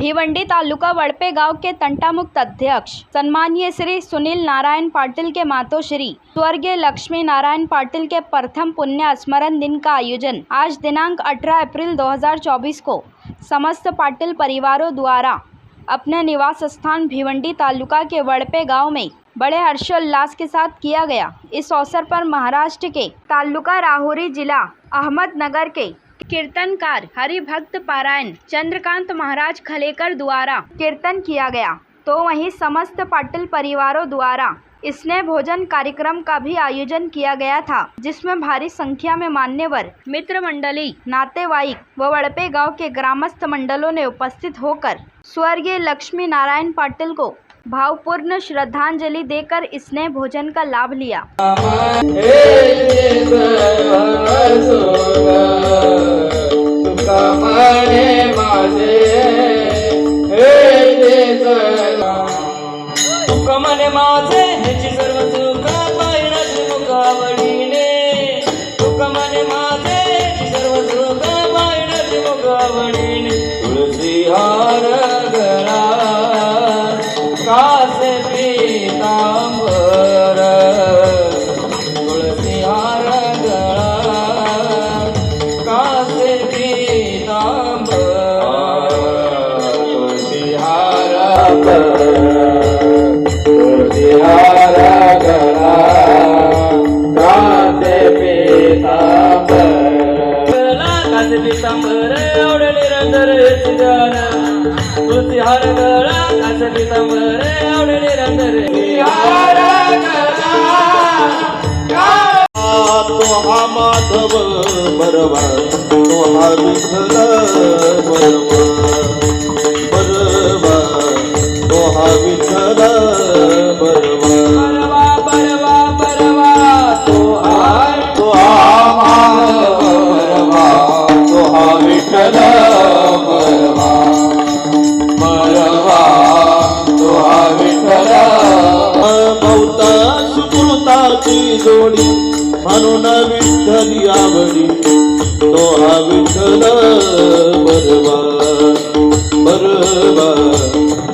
भिवंडी तालुका वड़पे गांव के तंटामुक्त अध्यक्ष सम्मानीय श्री सुनील नारायण पाटिल के मातोश्री स्वर्गीय लक्ष्मी नारायण पाटिल के प्रथम पुण्य स्मरण दिन का आयोजन आज दिनांक 18 अप्रैल 2024 को समस्त पाटिल परिवारों द्वारा अपने निवास स्थान भिवंडी तालुका के वड़पे गांव में बड़े हर्षोल्लास के साथ किया गया। इस अवसर पर महाराष्ट्र के तालुका राहुरी जिला अहमदनगर के कीर्तनकार हरिभक्त पारायण चंद्रकांत महाराज खलेकर द्वारा कीर्तन किया गया। तो वहीं समस्त पाटिल परिवारों द्वारा स्नेह भोजन कार्यक्रम का भी आयोजन किया गया था, जिसमें भारी संख्या में मान्यवर मित्र मंडली, नातेवाईक व वड़पे गांव के ग्रामस्थ मंडलों ने उपस्थित होकर स्वर्गीय लक्ष्मी नारायण पाटिल को भावपूर्ण श्रद्धांजलि देकर स्नेह भोजन का लाभ लिया। कासे पीतांबर तुळसी हार गळा कासे पीतांबर तुळसी हार गळा कासे पीतांबर एवढे निरंतर सिद्धाना तुळसी हार गळा कासे पीतांबर एवढे निरंतर हार गळा तो हा माधव बरवा तो हा विठ्ठल बरवा बरवा तो हा विठ्ठल बरवा बरवा बरवा तो हा माधव बरवा तो हा विठ्ठल बरवा बरवा तो हा विठ्ठल बहुता सुकृताची जोडी म्हणून विठ्ठली आवडी तो हा विठ्ठल बरवा बरवा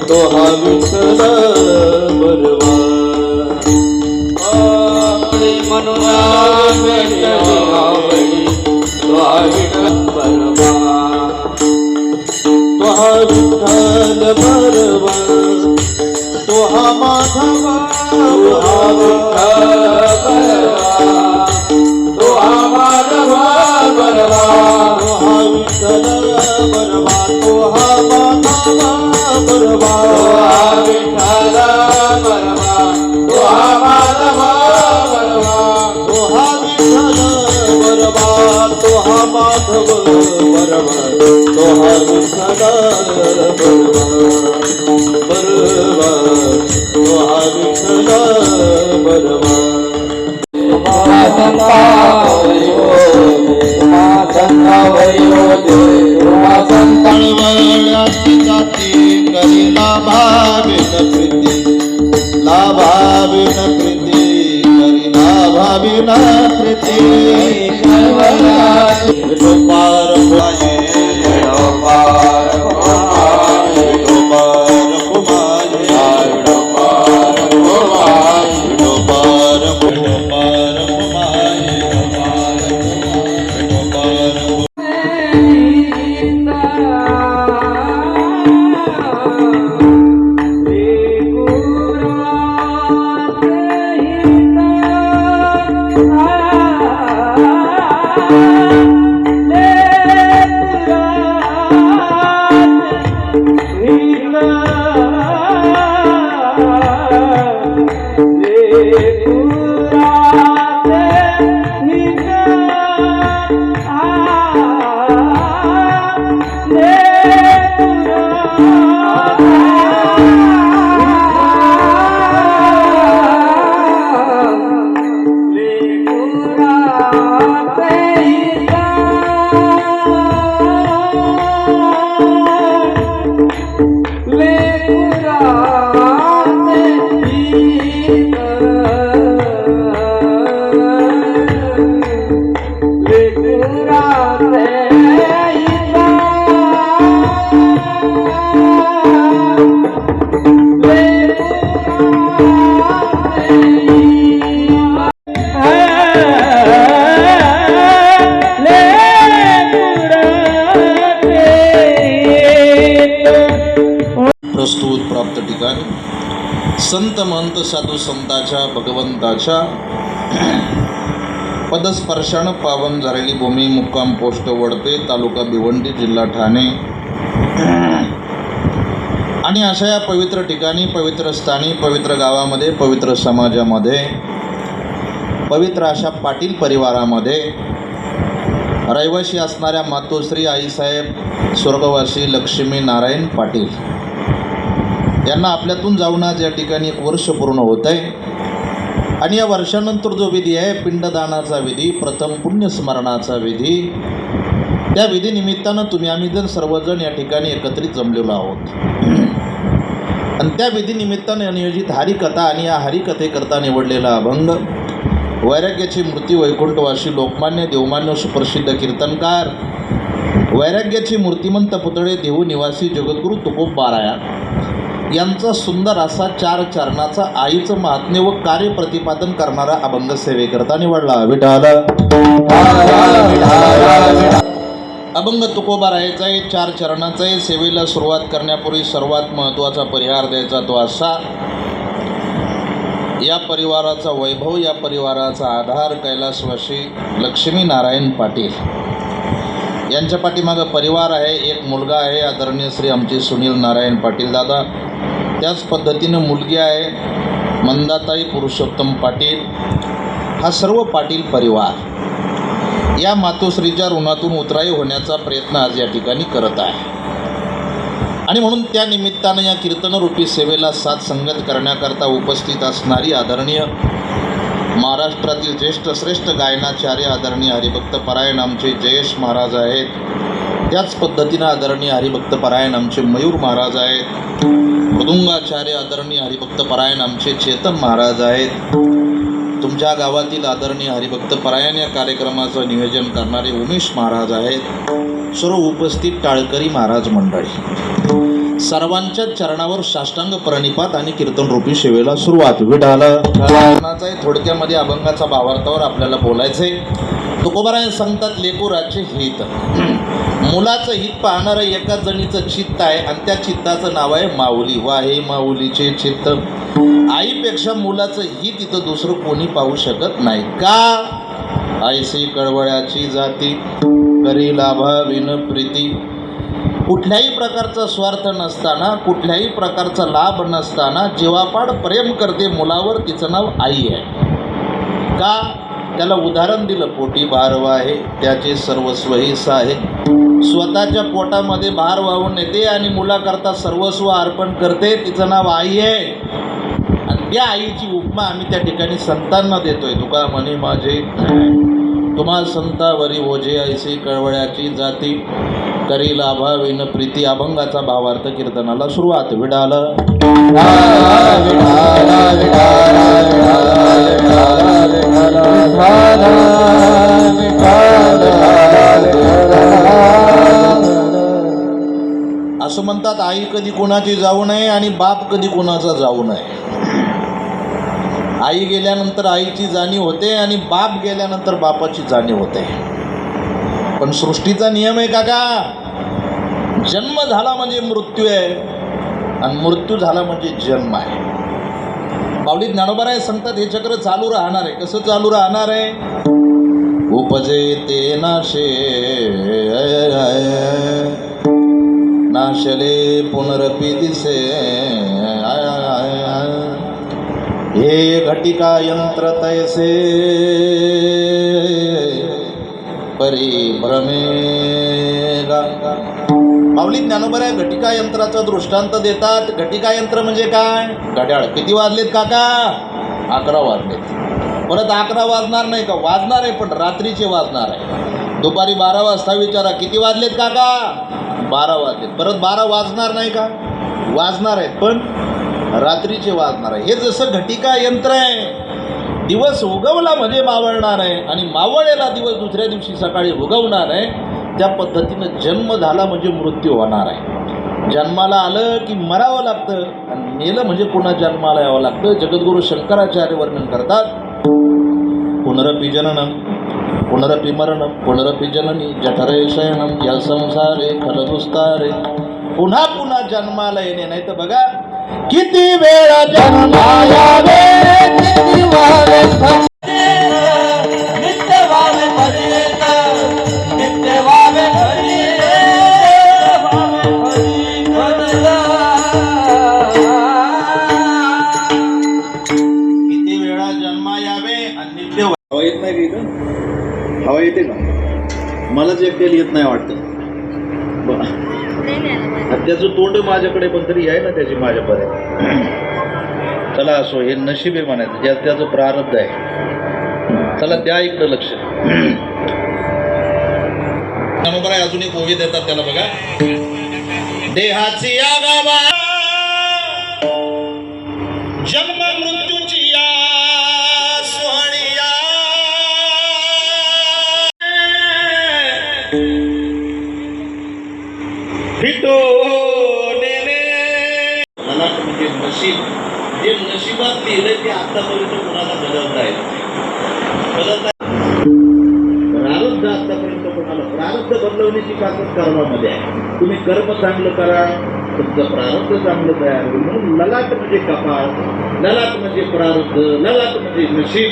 तो हा विठ्ठल बरवा म्हणून विठ्ठली आवडी तो हा विठ्ठल बरवा तो हा विठ्ठल बरवा तो हा माधव तो हा विठ्ठल बरवा तो हा माधव बरवा तो हा विठ्ठल बरवा तो हा माधव बरवा तो हा विठ्ठल बरवा तो हा माधव बरवा तो हा विठ्ठल बरवा तो हा माधव बरवा तो हा विठ्ठल बरवा बरवा तो हा विठ्ठल बरवा लाभाविन प्रीती करी लाभाविन प्रीती पार पाये पार साधू संतांच्या भगवंताच्या पदस्पर्शानं पावन झालेली भूमी, मुक्काम पोस्ट वडपे, तालुका भिवंडी, जिल्हा ठाणे. आणि अशा या पवित्र ठिकाणी, पवित्र स्थानी, पवित्र गावामध्ये, पवित्र समाजामध्ये, पवित्र अशा पाटील परिवारामध्ये रहिवाशी असणाऱ्या मातोश्री आईसाहेब स्वर्गवासी लक्ष्मी नारायण पाटील यांना आपल्यातून जाऊन आज या ठिकाणी एक वर्ष पूर्ण होत आहे. आणि या वर्षानंतर जो विधी आहे, पिंडदानाचा विधी, प्रथम पुण्यस्मरणाचा विधी, त्या विधीनिमित्तानं तुम्ही आम्ही जण सर्वजण या ठिकाणी एकत्रित जमलेलो आहोत. आणि त्या विधीनिमित्तानं नियोजित हरिकथा आणि या हरिकथेकरता निवडलेला अभंग वैराग्याची मूर्ती, वैकुंठवासी, लोकमान्य, देवमान्य, सुप्रसिद्ध कीर्तनकार, वैराग्याची मूर्तिमंत पुतळे, देहू निवासी जगद्गुरू तुकोबाराया यांचा सुंदर असा 4 चरणाचा आईचं महात्म्य व कार्य प्रतिपादन करणारा अभंग सेवेकरता निवडला. विठाल अभंग तुकोबारायाचा आहे, 4 चरणाचा आहे. सेवेला सुरुवात करण्यापूर्वी सर्वात महत्त्वाचा परिहार द्यायचा तो असा: या परिवाराचा वैभव, या परिवाराचा आधार कैलासवासी लक्ष्मी नारायण पाटील यांच्या पाठीमागं परिवार आहे. एक मुलगा आहे, आदरणीय श्री आमचे सुनील नारायण पाटील दादा. त्याच पद्धतीनं मुलगी आहे मंदाताई पुरुषोत्तम पाटील. हा सर्व पाटील परिवार या मातोश्रीच्या ऋणातून उतराई होण्याचा प्रयत्न आज या ठिकाणी करत आहे. आणि म्हणून त्या निमित्तानं या कीर्तनरूपी सेवेला साथ संगत करण्याकरता उपस्थित असणारी आदरणीय महाराष्ट्रातील ज्येष्ठ श्रेष्ठ गायनाचार्य आदरणीय हरिभक्त परायण आमचे जयेश महाराज आहेत. त्याच पद्धतीनं आदरणीय हरिभक्त परायण आमचे मयूर महाराज आहेत. मृदुंगाचार्य आदरणीय हरिभक्त परायण आमचे चेतन महाराज आहेत. तुमच्या गावातील आदरणीय हरिभक्त परायण या कार्यक्रमाचं नियोजन करणारे उमेश महाराज आहेत. सर्व उपस्थित टाळकरी महाराज मंडळी, सर्वांच्या चरणावर साष्टांग प्रणिपात आणि कीर्तनरूपी सेवेला सुरुवात. विठालाचा थोडक्यामध्ये अभंगाचा भावार्थावर आपल्याला बोलायचं आहे. तुकोबाराय सांगतात, लेकराचे हित, मुलाचं हित पाहणारं एका जणीचं चित्त आहे आणि त्या चित्ताचं नाव आहे माऊली. वा हे माऊलीचे चित्त. आईपेक्षा मुलाचं हित इथं दुसरं कोणी पाहू शकत नाही. का? आईसी कळवळ्याची जाती, करी लाभाविन प्रीती. कुठल्याही प्रकारचा स्वार्थ नसताना, कुठल्याही प्रकारचा लाभ नसताना जीवापाड प्रेम करते मुलावर, तिचं नाव आई आहे. का? त्याला उदाहरण दिलं, पोटी भार वाहे त्याचे सर्वस्व हिस्सा आहे. स्वतःच्या पोटामध्ये भार वाहून येते आणि मुलाकरता सर्वस्व अर्पण करते, तिचं नाव आई आहे. आणि त्या आईची उपमा आम्ही त्या ठिकाणी संतांना देतोय. तुका म्हणे माझे तुम्हा संतावरी ओझे, ऐसी कळवळ्याची जाती, करी लाभाविन प्रीती. अभंगाचा भावार्थ कीर्तनाला सुरुवात. विडाल असं म्हणतात, आई कधी कोणाची जाऊ नये आणि बाप कधी कोणाचा जाऊ नये. आई गेल्यानंतर आईची जाणीव होते आणि बाप गेल्यानंतर बापाची जाणीव होते. पण सृष्टीचा नियम आहे काका, जन्म झाला म्हणजे मृत्यू आहे आणि मृत्यू झाला म्हणजे जन्म आहे. माऊली ज्ञानोबाराय सांगतात, हे चक्र चालू राहणार आहे. कसं चालू राहणार आहे? उपजे ते नाशे, नाशले पुनरपी दिसे. हे घटिका यंत्र तैसे परिभ्रमे. माऊली ज्ञानोबाराय घटिका यंत्राचा दृष्टांत देतात. घटिका यंत्र म्हणजे काय? घड्याळ. किती वाजलेत काका? 11 वाजलेत. परत 11 वाजणार नाही का? वाजणार आहे, पण रात्रीचे वाजणार आहे. दुपारी 12 वाजता विचारा, किती वाजलेत काका? 12 वाजलेत. परत 12 वाजणार नाही का? वाजणार आहेत, पण रात्रीचे वाजणार आहे. हे जसं घटिका यंत्र आहे. दिवस उगवला म्हणजे मावळणार आहे आणि मावळलेला दिवस दुसऱ्या दिवशी सकाळी उगवणार आहे. त्या पद्धतीनं जन्म झाला म्हणजे मृत्यू होणार आहे. जन्माला आलं की मरावं लागतं आणि मेलं म्हणजे पुन्हा जन्माला यावं लागतं. जगद्गुरू शंकराचार्य वर्णन करतात, पुनरपि जननम पुनरपि मरणम पुनरपि जननी जठरे शयनम या संसारे खलदुस्तारे. पुन्हा पुन्हा जन्माला येणे. नाही तर बघा, किती वेळा जन्मायावे किती व्हावे भक्त. नित्य वावे भरित, नित्य वावे भरित, वावे भरित. किती वेळा जन्मा यावे आणि नित्य हवा येत नाही का इथं? हवा येते का? मलाच एकट्याला येत नाही वाटतं. त्याचं तोंड माझ्याकडे पण तरी आहे ना त्याची माझ्यापर्यंत. चला असो, हे नशीब आहे म्हणायचं, ज्या त्याचं प्रारब्ध आहे. चला द्या इकडं लक्ष. नंबर आहे, अजून एक ओवी देतात त्याला बघा. देहाची या गावा जन्म मृत्यूची या सोहळीया फिटो मला म्हणजे नशीब, जे नशिबात लिहिलं ते आतापर्यंत कोणाला बदलता येत बदलता. प्रारब्ध आतापर्यंत कोणाला, प्रारब्ध बदलवण्याची ताकद कर्मामध्ये आहे. तुम्ही कर्म चांगलं करा, तुमचं प्रारब्ध चांगलं तयार होईल. म्हणून ललाट म्हणजे कपाळ, ललाट म्हणजे प्रारब्ध, ललाट म्हणजे नशीब.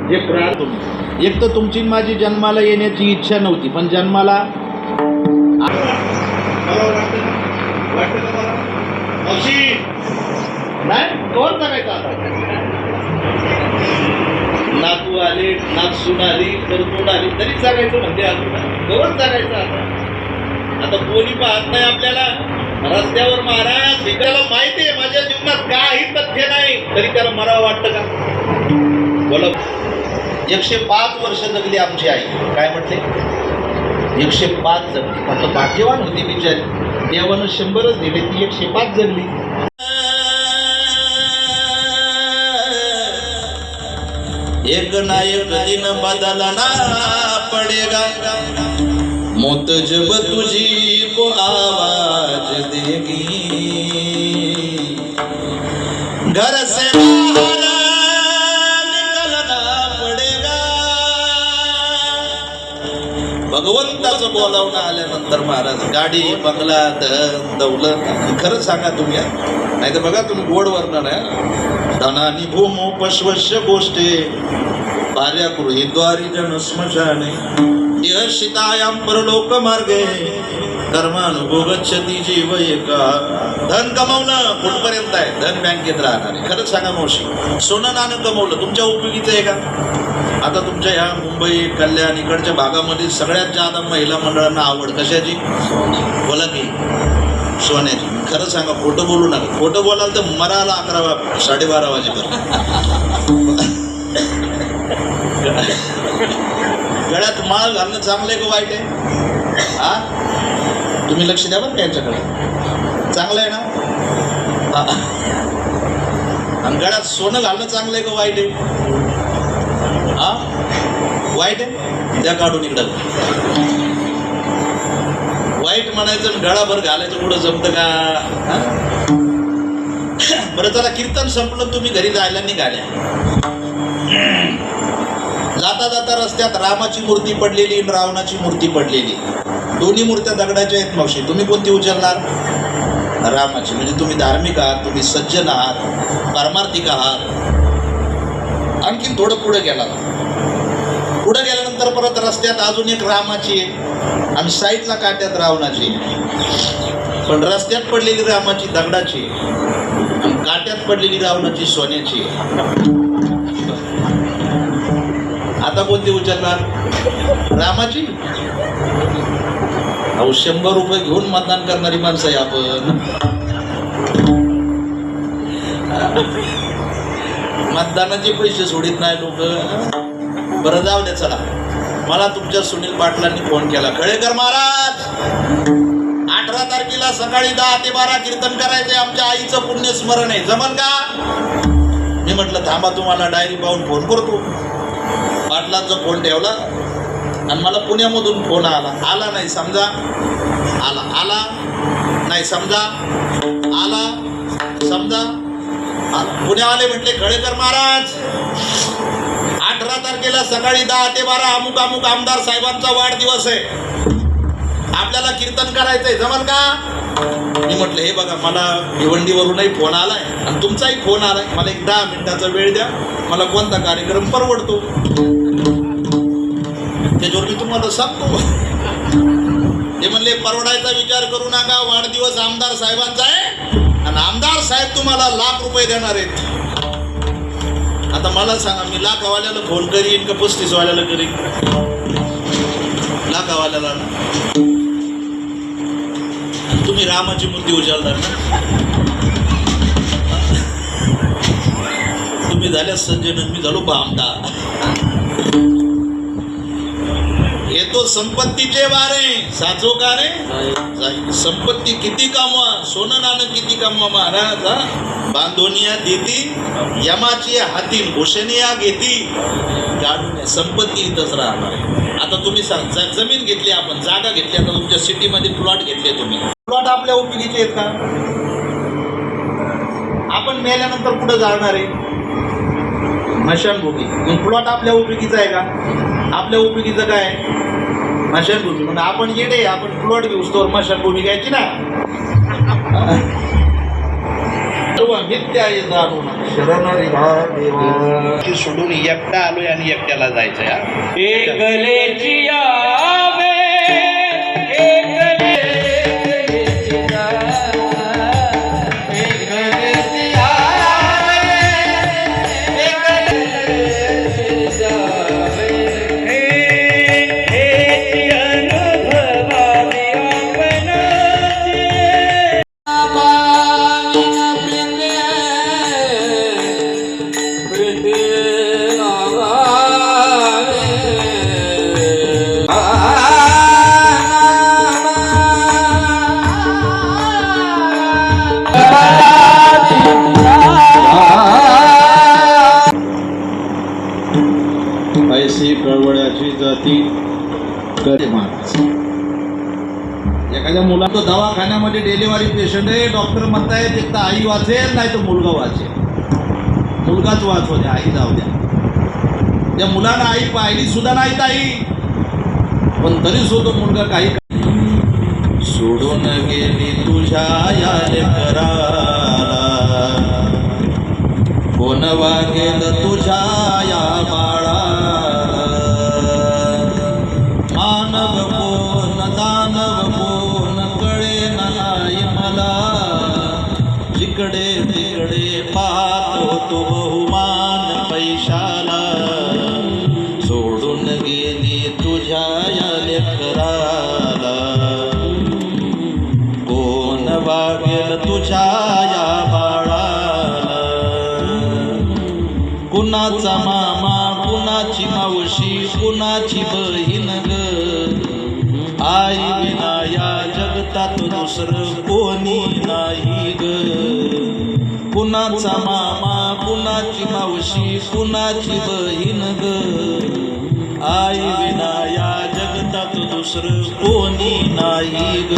जे प्रारब्ध, एक तर तुमची माझी जन्माला येण्याची इच्छा नव्हती, पण जन्माला वाटतं का मला? मावशी नाही कोण जगायचं आता? नातू आले, नातसून आली, परतून आली तरी जगायचं म्हणते अजून. कोण जगायचं आता? आता कोणी पाहत नाही आपल्याला. रस्त्यावर महाराज त्याला माहिती आहे माझ्या जीवनात काही तथ्य नाही, तरी त्याला मरावं वाटतं का? बोला. 105 वर्ष जगली आमची आई. काय म्हटले? 105 जगली. फक्त भाग्यवान होती बिचारी, देवानं 100च दिले, ती 105 जगली. एक ना एक दिन बदलना पडेगा, मौत जब तुझी को आवाज देगी, घर से बाहर निकलना पडेगा. भगवंताचं बोलावणं आल्यानंतर महाराज गाडी, बंगला, धन दौलत, खरं सांगा तुम्ही, नाही तर बघा तुम्ही गोड वर्णन आहे. धनानी भूमो पश्वश्य गोष्टे भार्या गृहीद्वारी जन स्मशाने निहर्षितायां परलोक मार्गे कर्मानुभोगच्छती जीव एका. धन कमवणं कुठपर्यंत आहे? धन बँकेत राहणार आहे. खरंच सांगा मावशी, सोनं नाणं कमवलं तुमच्या उपयोगीचं आहे का? आता तुमच्या ह्या मुंबई, कल्याण इकडच्या भागामध्ये सगळ्यात जादा महिला मंडळांना आवड कशाची? बोला की सोन्याची. खरं सांगा, खोटं बोलू नका. खोटं बोलाल तर मराला 11 12:30 वाजेपर्यंत. गळ्यात माळ घालणं चांगलं आहे का वाईट आहे? हा, तुम्ही लक्ष द्या बरं यांच्याकडे. चांगलं आहे ना? आणि गळ्यात सोनं घालणं चांगलं आहे का वाईट आहे? हा, वाईट आहे. त्या काढून इकडं. वाईट म्हणायचं गळाभर घालायचं पुढं जमतं का? बरं चला, कीर्तन संपलं, तुम्ही घरी जायला निघाल्या. जाता जाता रस्त्यात रामाची मूर्ती पडलेली आणि रावणाची मूर्ती पडलेली. दोन्ही मूर्त्या दगडाच्या आहेत मावशी. तुम्ही कोणती उचलणार? रामाची. म्हणजे तुम्ही धार्मिक आहात, तुम्ही सज्जन आहात, पारमार्थिक आहात. आणखीन थोडं पुढे गेला. पुढे गेल्यानंतर परत रस्त्यात अजून एक रामाची आहे आणि साईडला काट्यात रावणाची. पण रस्त्यात पडलेली रामाची दगडाची आणि काट्यात पडलेली रावणाची सोन्याची. आता कोणती उचलणार? रामाची. अहो 100 रुपये घेऊन मतदान करणारी माणसं आहे आपण. मतदानाचे पैसे सोडित नाही लोक. बरं जाऊ दे, चला. मला तुमच्या सुनील पाटलांनी फोन केला, खळेकर महाराज 18 तारखेला सकाळी 10 ते 12 कीर्तन करायचे, आमच्या आईचं पुण्यस्मरण आहे, जमल का? मी म्हटलं थांबा, तुम्हाला डायरी पाहून फोन करतो. पाटलांचा फोन ठेवला आणि मला पुण्यामधून फोन आला नाही समजा, आला नाही समजा, आला समजा. पुण्यावाले म्हटले, खळेकर महाराज 18 तारखेला सकाळी 10 ते 12 अमुक अमुक आमदार साहेबांचा वाढदिवस आहे. आपल्याला कीर्तन करायचंय, जमल का? मी म्हटलं हे बघा, मला भिवंडीवरूनही फोन आलाय आणि तुमचाही फोन आलाय, मला एक 10 मिनिटाचा वेळ द्या, मला कोणता कार्यक्रम परवडतो त्याच्यावर मी तुम्हाला सांगतो. ते म्हणले परवडायचा विचार करू नका, वाढदिवस आमदार साहेबांचा आहे आणि आमदार साहेब तुम्हाला ₹1,00,000 देणार आहेत. आता मला सांगा, मी लाखावाल्याला फोन करीन का 35 वाल्याला करीन? लाखावाल्याला. तुम्ही रामाची मूर्ती उचलणार ना, तुम्ही झाल्या संजय, मी झालो आमदार. येतो संपत्तीचे वारे, साचो का रे जाई. संपत्ती किती कामवा, सोनं नाणं किती कामवा महाराज. बांधोनिया देती यमाची हाती, भूषणिया घेती काढून. संपत्ती इथंच राहणार आहे. आता तुम्ही सांग, जमीन घेतली आपण, जागा घेतली, आता तुमच्या सिटीमध्ये प्लॉट घेतले तुम्ही, प्लॉट आपल्या उपयोगीचे आहेत का? आपण मेल्यानंतर कुठं जाणार आहे? मशानभूमी. मग प्लॉट आपल्या उपयोगीचा आहे का? आपल्या उपयोगीचं काय? मशानभूमी. म्हणजे आपण येडे, आपण प्लॉट घेऊ तर मशानभूमी घ्यायची ना. सोडून एकटा आलोय आणि एकट्याला जायचंय. एकलेची यावे, ऐसी कळवळ्याची जाती करे महाराज. एखाद्या मुलाचं दवाखान्यामध्ये डिलिव्हरी पेशंट आहे, डॉक्टर म्हणतायत एक तर आई वाचेल नाही तर मुलगा वाचेल. मुलगाच वाचू द्या, आई जाऊ द्या. त्या मुलाला आई पाहिली सुद्धा नाही ताई, पण तरी सुद्धा मुलगा काही सोडून गेली तुझ्या या लेकराला, कोण वागेल तुझ्या या बाळाला. मानव कोण दानव कोण कळे नाही मला, जिकडे तिकडे पाहतो तो बहुमान पैशाला. सोडून गेली तुझ्या या लेकराला, कोण वागेल तुझ्या या बाळाला. कुणाचा मामा, कुणाची मावशी, कुणाची बहीण ग, आई विना या जगतात दुसरं कोणी नाही ग. कुणाचा मामा, कुणाची मावशी, कुणाची बहीण ग, आई विना या जगतात दुसरं कोणी नाही ग.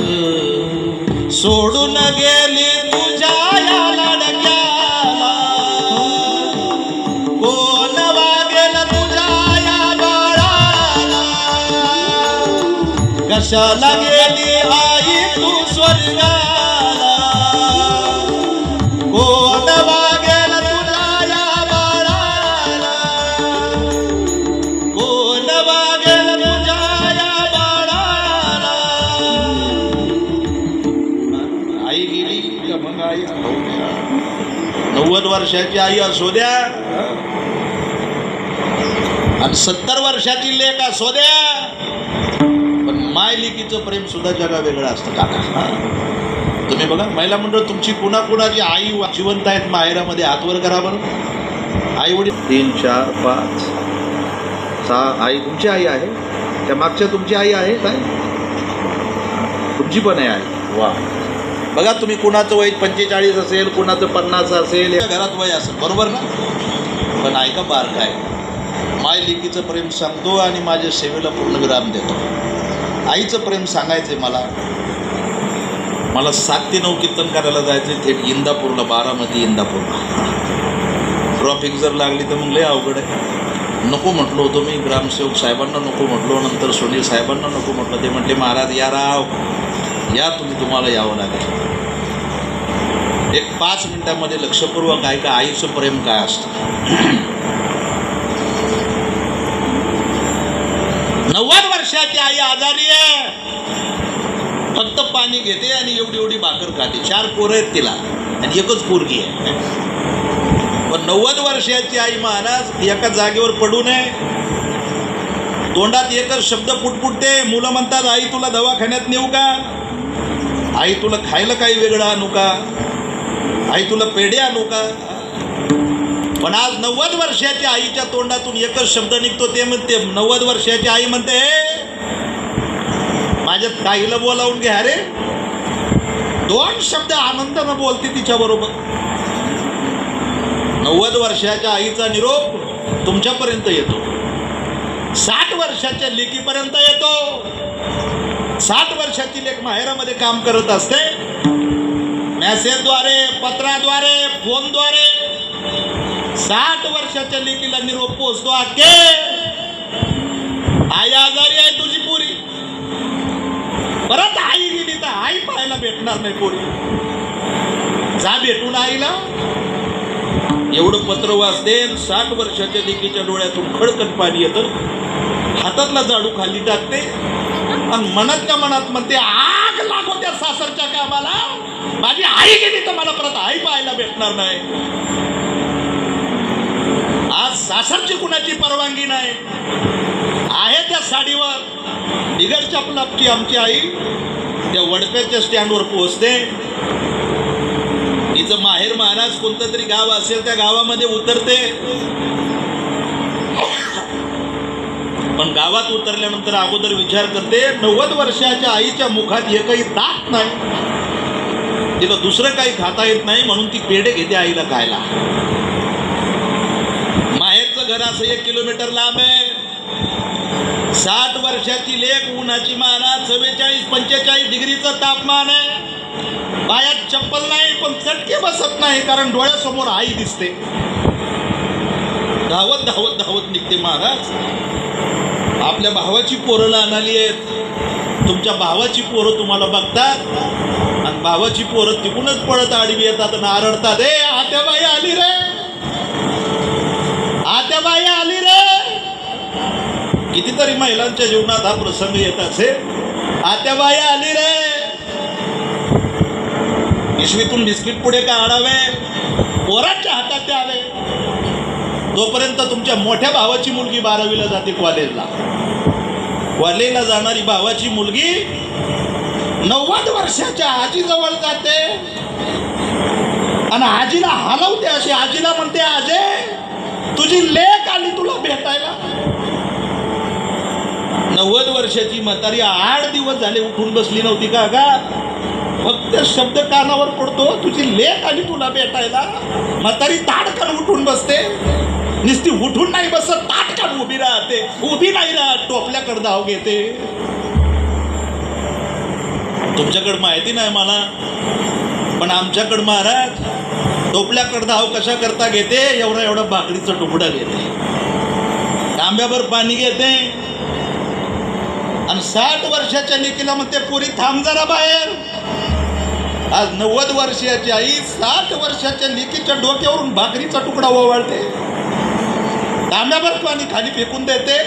सोडून गेली तुझ्या या लडक्याला, कोण वागेल तुझ्या या बाळाला. कशाला गेली आई तू स्वर्गाला, कोण वागेल तुझ्या या बाळाला, कोण वागेल तुझ्या या बाळाला. आई गेली का मग आई 90 वर्षाची आई असू द्या आणि 70 वर्षाची लेक असू द्या, पण माय लेकीचं प्रेम सुद्धा जगा वेगळं असतं काका. तुम्ही बघा, महिला मंडळ तुमची कुणाकुणाची आई जिवंत आहेत माहेरामध्ये, हातवर करा बरं. आई वडील 3 4 5 6 आई तुमची आई आहे, त्या मागच्या तुमची आई आहे काय? तुमची पण आहे आई. वा. बघा तुम्ही, कुणाचं वय 45 असेल, कुणाचं 50 असेल, घरात वय असेल, बरोबर ना? पण ऐका बार काय, माय लेकीचं प्रेम सांगतो आणि माझ्या सेवेला पूर्ण विराम देतो. आईचं प्रेम सांगायचंय मला 7 ते 9 कीर्तन करायला जायचं थेट इंदापूरला, बारामती इंदापूरला. ट्रॉफिक जर लागली तर मग लय अवघड आहे. नको म्हटलो होतो मी, ग्रामसेवक साहेबांना नको म्हटलो, नंतर सुनील साहेबांना नको म्हटलं. ते म्हटले महाराज या राव, या तुम्ही, तुम्हाला यावं लागेल. एक 5 मिनिटामध्ये लक्षपूर्वक ऐका आईचं प्रेम काय असतं. 90 वर्षाची आई आजारी आहे, फक्त पाणी घेते आणि एवढी एवढी भाकर खाते. 4 पोरं आहेत तिला आणि एकच पोरगी आहे. पण 90 वर्षाची आई महाराज एका जागेवर पडू नये, तोंडात एकच शब्द पुटपुटते. मुलं म्हणतात आई तुला दवाखान्यात नेऊ का, आई तुला खायला काही वेगळं आणू का, आई तुला पेढे आणू का. पण आज 90 वर्षाच्या आईच्या तोंडातून एकच शब्द निघतो, ते म्हणते, 90 वर्षाची आई म्हणते माझ्या ताईला बोलावून घ्या रे. 2 शब्द आनंदानं बोलते तिच्या बरोबर. 90 वर्षाच्या आईचा निरोप तुमच्यापर्यंत येतो, 60 वर्षाच्या लेकीपर्यंत येतो. 60 वर्षाची लेक माहेरामध्ये काम करत असते, मेसेजद्वारे, पत्राद्वारे, फोनद्वारे 60 वर्षाच्या लेकीला निरोप पोहोचतो, आके आई आजारी आहे तुझी पोरी. परत आई गेली तर आई पाहायला भेटणार नाही पोरी, जा भेटून आईला. एवढं पत्र वाचते. 60 वर्षाच्या लेकीच्या डोळ्यातून खडकन पाणी येतं, हातातला जाडू खाली टाकते आणि मनातल्या मनात म्हणते आग लागो त्या सासरच्या कामाला, माझी आई गेली तर मला परत आई पाहायला भेटणार नाही. आज सासरची कुणाची परवानगी नाही आहे. त्या साडीवर बिगर चपलापची आमची आई त्या वडप्याच्या स्टँडवर पोहोचते. तिचं माहेर महाराज कोणतं तरी गाव असेल, त्या गावामध्ये उतरते. पण गावात उतरल्यानंतर अगोदर विचार करते, 90 वर्षाच्या आईच्या मुखात एकही दात नाही, तिला दुसरं काही खाता येत नाही, म्हणून ती पेढे घेते आईला खायला. माहेरचं घर असं 1 किलोमीटर लांब आहे. 60 वर्षाची लेक, उन्हाची महाराज 44-45 डिग्रीचं तापमान आहे, पायात चप्पल नाही, पण चटके बसत नाही, कारण डोळ्यासमोर आई दिसते. धावत धावत धावत निघते महाराज. आपल्या भावाची पोरं लहान आली आहेत, तुमच्या भावाची पोरं तुम्हाला बघतात आणि भावाची पोरं तिकूनच पळत आडवी येतात आणि आरडतात, ए आत्याबाई आली रे, आत्याबाई आली रे. कितीतरी महिलांच्या जीवनात हा प्रसंग येत असेल, आत्याबाई आली रे. पिशवीतून बिस्किट पुढे काढावे, पोराच्या हातात द्यावे. तोपर्यंत तुमच्या मोठ्या भावाची मुलगी 12वीला जाते कॉलेजला जाणारी भावाची मुलगी 90 वर्षाच्या आजीजवळ जाते आणि आजीला हलवते. अशी आजीला म्हणते, आजे तुझी लेक आली तुला भेटायला. 90 वर्षाची म्हातारी 8 दिवस झाले उठून बसली नव्हती का गा. फक्त शब्द कानावर पडतो, तुझी लेक आली तुला भेटायला. म्हातारी ताडकन उठून बसते, नुसती उठून नाही बसत, ताटकन उभी राहते. उभी नाही राहत, टोपल्याकडे धाव घेते. तुमच्याकडे माहिती नाही मला, पण आमच्याकडे महाराज टोपल्याकडे धाव कशा करता घेते, एवढा एवढा भाकरीचा तुकडा घेते, तांब्याभर पाणी घेते आणि 60 वर्षाच्या लेकीला म्हणते, पुरी थांब जरा बाहेर. आज 90 वर्षाची आई 60 वर्षाच्या लेकीच्या डोक्यावरून भाकरीचा तुकडा ओवाळते, तांब्याभर पाणी खाली फेकून देते.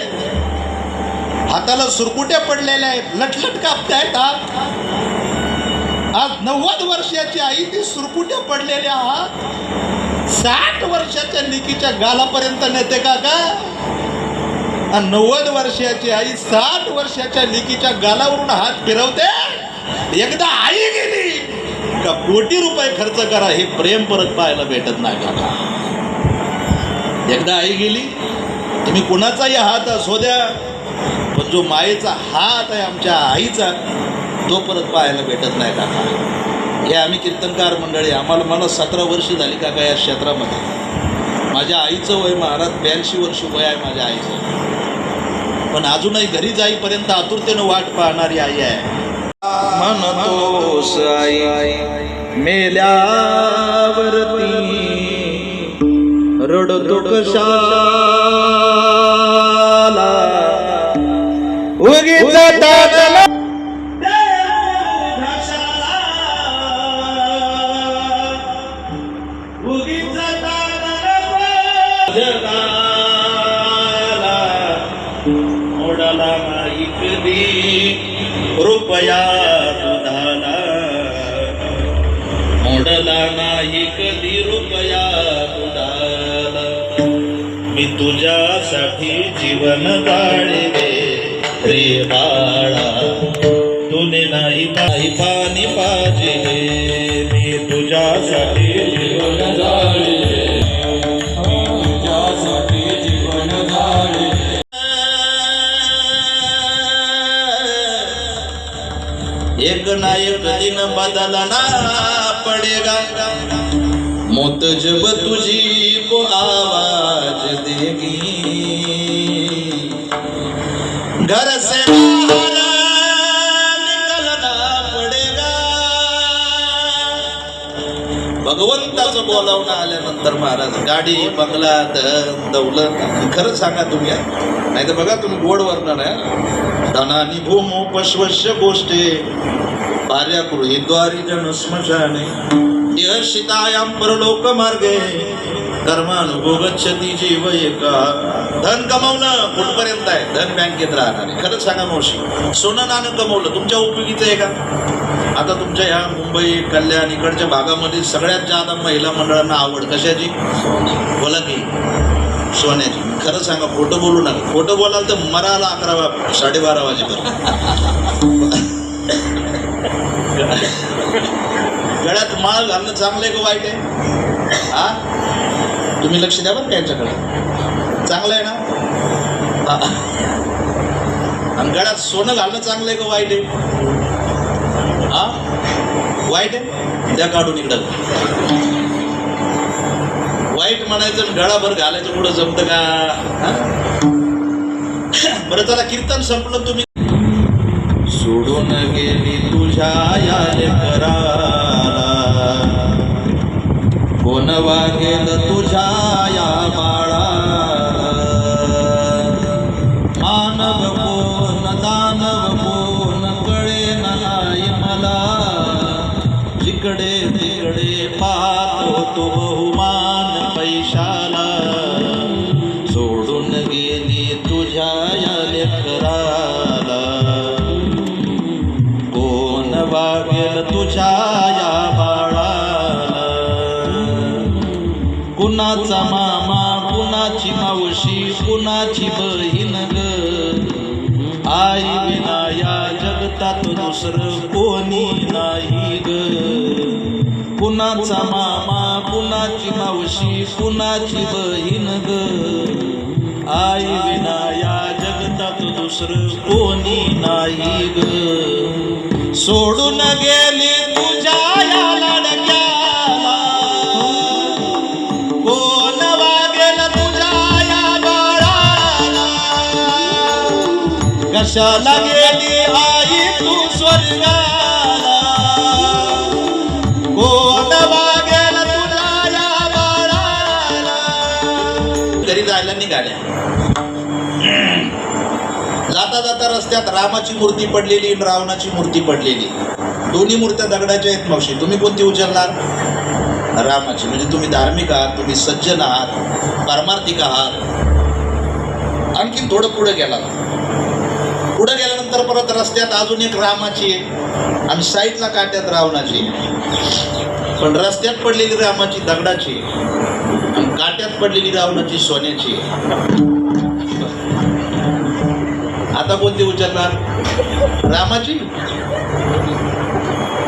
हाताला सुरकुट्या पडलेल्या आहेत, लटलट कापतायत. आज 90 वर्षाची आई ती सुरकुट्या पडलेल्या हात 60 वर्षाच्या लेकीच्या गालापर्यंत नेते का. 90 वर्षाची आई 60 वर्षाच्या लेकीच्या गालावरून हात फिरवते. एकदा आई गेली का कोटी रुपये खर्च करा, हे प्रेम परत पाहायला भेटत नाही का. एकदा आई गेली, तुम्ही कुणाचाही हात असू द्या, पण जो मायेचा हात आहे आमच्या आईचा, तो परत पाहायला भेटत नाही काका. हे आम्ही कीर्तनकार मंडळी, मला 17 वर्ष झाली काका या क्षेत्रामध्ये. माझ्या आईचं वय महाराज 82 वर्ष वय आहे माझ्या आईचं, पण अजूनही घरी जाईपर्यंत आतुरतेनं वाट पाहणारी आई आहे. म्हणतोस आई मेल्यावरती रडतो कशा रुपया तुझाला मोडला नाही कधी रुपया तुझाला मी तुझ्यासाठी जीवन जाळले रे बाळा तुने नाही पाणी पाहिजे मी तुझ्यासाठी जीवन जाळले तुझ्यासाठी जीवन जाळले एक ना एक दिन बदलना पड़ेगा मौत जब तुझी को आवाज देगी घर से बाहर निकलना पड़ेगा भगवंताचं बोलावणं आल्यानंतर महाराज गाडी बंगला दौलत खरं सांगा तुम्ही नाही तर बघा तुम्ही गोड वर्णन आहे धनानी भूमो पश्वश्य गोष्टे भार्या गृहीद्वारी जन स्मशाने यशितायां परलोक मार्गे कर्मानुभव गच्छती जीव एका धन कमवलं कुठपर्यंत आहे धन बँकेत राहणार आहे खरंच सांगा मावशी सोनं नाणं कमवलं तुमच्या उपयोगीचं आहे का आता तुमच्या ह्या मुंबई कल्याण इकडच्या भागामध्ये सगळ्यात जादा महिला मंडळांना आवड कशाची बोला की सोन्याची खरं सांगा खोटं बोलू नका खोटं बोलाल तर मराला 11:30 वाजेपर्यंत गळ्यात माळ घालणं चांगलं आहे का वाईट आहे हा तुम्ही लक्ष द्या बरं यांच्याकडे चांगलं आहे ना आणि गळ्यात सोनं घालणं चांगलं आहे का वाईट आहे हा वाईट आहे त्या काढून इकडं वाईट म्हणायचं गळाभर घालायचं पुढं जमतं का बरं चला कीर्तन संपलं तुम्ही सोडून गेली तुझ्या या लेकराला कोण वागेल तुझ्या या बाळाला मानव कोण दानव कोण कळे नाही मला जिकडे तिकडे पाहतो तो बहुमान पैशाला सोडून गेली तुझ्या या लेकराला कोण वागेल तुझ्या या बाळाला कुणाचा मामा कुणाची मावशी कुणाची बहीण ग आई विना या जगतात दुसरं कोणी नाही ग कुणाचा मामा कुणाची मावशी कुणाची बहीण ग आई विना या जगतात दुसरं कोणी नाही ग सोडून गेली तुझ्या या लाडक्याला कोण वागेल तुझ्या या बाळाला कशाला गेली आई तू स्वर्गाला कोण वागेल तुझ्या या बाळाला घरी जायला निघाल्या जाता जाता रस्त्यात रामाची मूर्ती पडलेली आणि रावणाची मूर्ती पडलेली दोन्ही मूर्त्या दगडाच्या आहेत मावशी तुम्ही कोणती उचलणार रामाची म्हणजे तुम्ही धार्मिक आहात तुम्ही सज्जन आहात पारमार्थिक आहात आणखीन थोडं पुढे गेल्यानंतर परत रस्त्यात अजून एक रामाची आहे आणि साईडला काट्यात रावणाची पण रस्त्यात पडलेली रामाची दगडाची आणि काट्यात पडलेली रावणाची सोन्याची आता कोणती उचलणार रामाची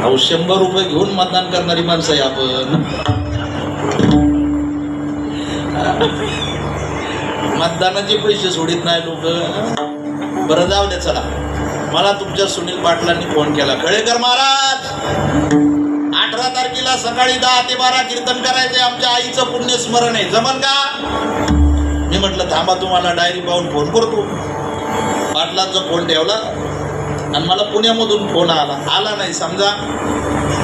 अहो 100 रुपये घेऊन मतदान करणारी माणसं आहे आपण मतदानाचे पैसे सोडित नाही लोक बरं जाऊ दे चला मला तुमच्या सुनील पाटलांनी फोन केला खळेकर महाराज 18 तारखेला सकाळी 10 ते 12 कीर्तन करायचे आमच्या आईचं पुण्यस्मरण आहे जमन का मी म्हटलं थांबा तुम्हाला डायरी पाहून फोन करतो पाटलांचा फोन ठेवला आणि मला पुण्यामधून फोन आला नाही समजा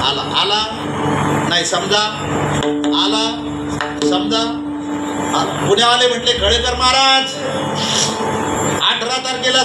आला नाही समजा आला समजा पुण्यावाले म्हटले खळेकर महाराज 18 तारखेला